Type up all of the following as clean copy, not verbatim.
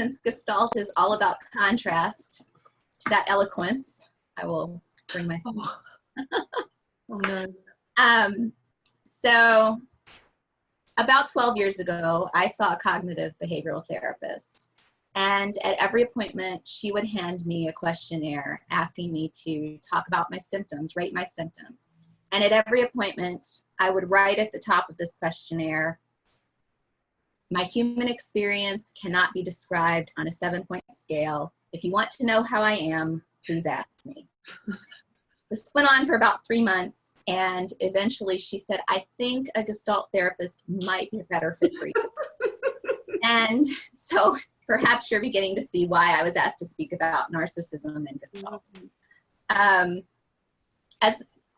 since Gestalt is all about contrast to that eloquence, I will bring myself. Oh no. So about 12 years ago, I saw a cognitive behavioral therapist. And at every appointment, she would hand me a questionnaire asking me to talk about my symptoms, rate my symptoms. And at every appointment, I would write at the top of this questionnaire, my human experience cannot be described on a 7-point scale. If you want to know how I am, please ask me. This went on for about 3 months. And eventually she said, I think a Gestalt therapist might be a better fit for you. And so perhaps you're beginning to see why I was asked to speak about narcissism and Gestalt.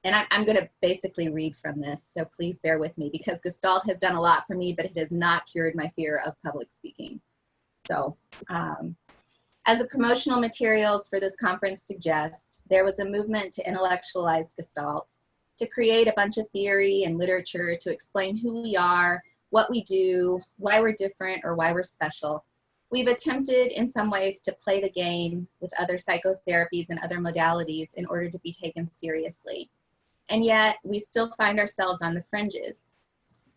I'm going to basically read from this, so please bear with me, because Gestalt has done a lot for me, but it has not cured my fear of public speaking. So, as the promotional materials for this conference suggest, there was a movement to intellectualize Gestalt, to create a bunch of theory and literature to explain who we are, what we do, why we're different, or why we're special. We've attempted in some ways to play the game with other psychotherapies and other modalities in order to be taken seriously. And yet we still find ourselves on the fringes.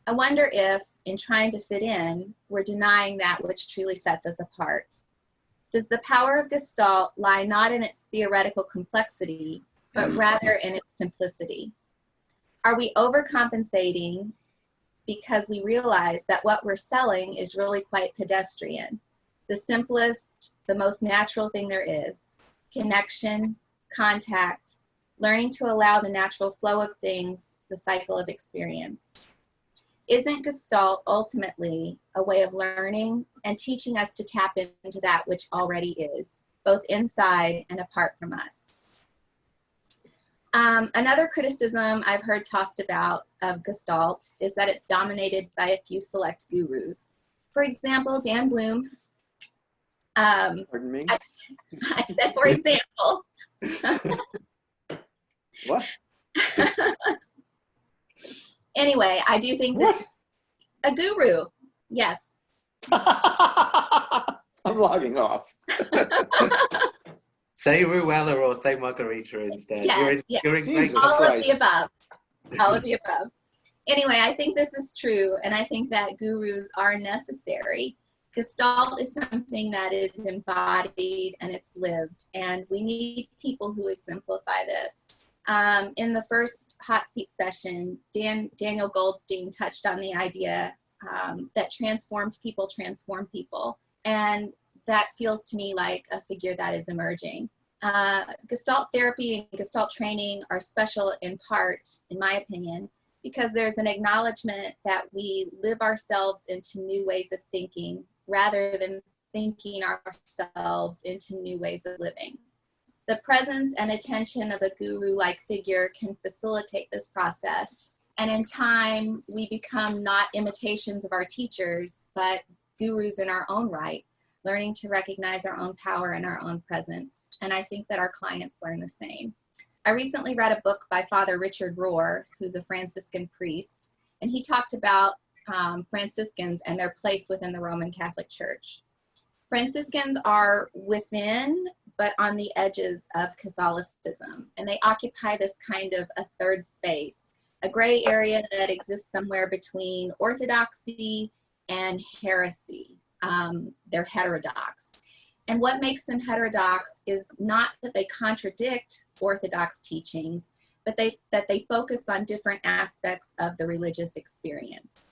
I wonder if, in trying to fit in, we're denying that which truly sets us apart. Does the power of Gestalt lie not in its theoretical complexity, but rather in its simplicity? Are we overcompensating because we realize that what we're selling is really quite pedestrian? The simplest, the most natural thing there is: connection, contact, learning to allow the natural flow of things, the cycle of experience. Isn't Gestalt ultimately a way of learning and teaching us to tap into that which already is, both inside and apart from us? Another criticism I've heard tossed about of Gestalt is that it's dominated by a few select gurus. For example, Dan Bloom. Pardon me? I said, for example. What? Anyway, I do think that a guru, yes. I'm logging off. Say Ruella or say Margarita instead. Yes, You're in Jesus great all Christ. of the above. All of the above. Anyway, I think this is true, and I think that gurus are necessary. Gestalt is something that is embodied and it's lived, and we need people who exemplify this. In the first Hotseat session, Daniel Goldstein touched on the idea that transformed people transform people, and that feels to me like a figure that is emerging. Gestalt therapy and Gestalt training are special in part, in my opinion, because there's an acknowledgement that we live ourselves into new ways of thinking rather than thinking ourselves into new ways of living. The presence and attention of a guru-like figure can facilitate this process, and in time we become not imitations of our teachers, but gurus in our own right, learning to recognize our own power and our own presence. And I think that our clients learn the same. I recently read a book by Father Richard Rohr, who's a Franciscan priest, and he talked about Franciscans and their place within the Roman Catholic Church. Franciscans are within, but on the edges of Catholicism, and they occupy this kind of a third space, a gray area that exists somewhere between orthodoxy and heresy. They're heterodox. And what makes them heterodox is not that they contradict orthodox teachings, but that they focus on different aspects of the religious experience.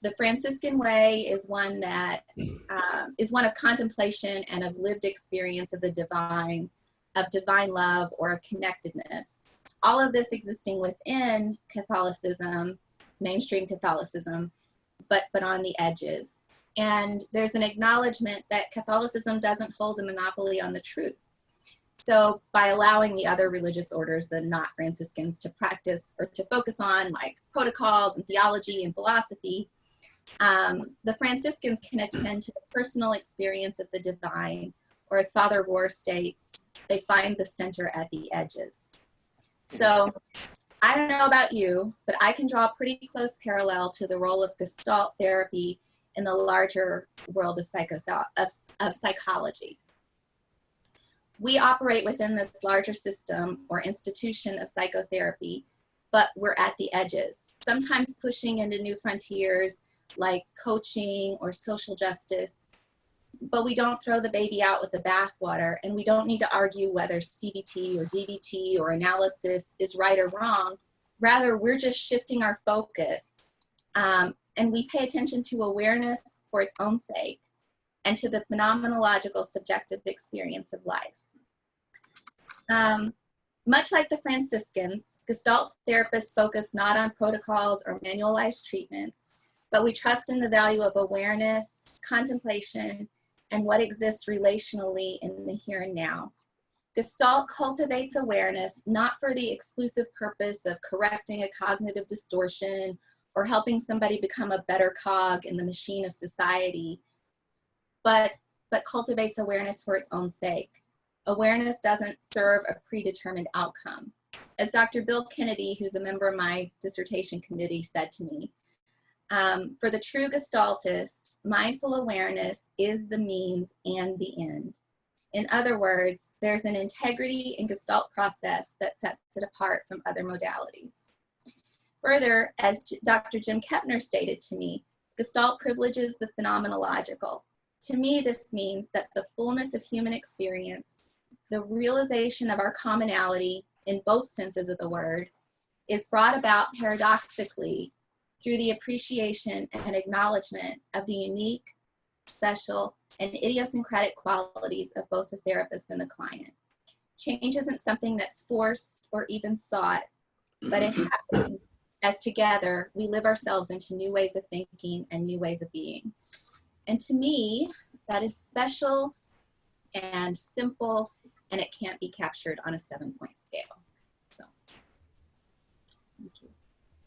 The Franciscan way is one that is one of contemplation and of lived experience of the divine love or of connectedness. All of this existing within Catholicism, mainstream Catholicism, but on the edges. And there's an acknowledgement that Catholicism doesn't hold a monopoly on the truth. So by allowing the other religious orders, the not Franciscans, to practice or to focus on like protocols and theology and philosophy, the Franciscans can attend to the personal experience of the divine, or as Father Rohr states, they find the center at the edges. So I don't know about you, but I can draw a pretty close parallel to the role of Gestalt therapy in the larger world of psychology. We operate within this larger system or institution of psychotherapy, but we're at the edges, sometimes pushing into new frontiers like coaching or social justice, but we don't throw the baby out with the bathwater, and we don't need to argue whether CBT or DBT or analysis is right or wrong. Rather, we're just shifting our focus, and we pay attention to awareness for its own sake and to the phenomenological subjective experience of life. Much like the Franciscans, Gestalt therapists focus not on protocols or manualized treatments, but we trust in the value of awareness, contemplation, and what exists relationally in the here and now. Gestalt cultivates awareness not for the exclusive purpose of correcting a cognitive distortion or helping somebody become a better cog in the machine of society, but cultivates awareness for its own sake. Awareness doesn't serve a predetermined outcome. As Dr. Bill Kennedy, who's a member of my dissertation committee, said to me, for the true Gestaltist, mindful awareness is the means and the end. In other words, there's an integrity in Gestalt process that sets it apart from other modalities. Further, as Dr. Jim Kepner stated to me, Gestalt privileges the phenomenological. To me, this means that the fullness of human experience, the realization of our commonality in both senses of the word, is brought about paradoxically through the appreciation and acknowledgement of the unique, special, and idiosyncratic qualities of both the therapist and the client. Change isn't something that's forced or even sought, but it happens as together we live ourselves into new ways of thinking and new ways of being. And to me, that is special and simple, and it can't be captured on a 7-point scale. So, thank you.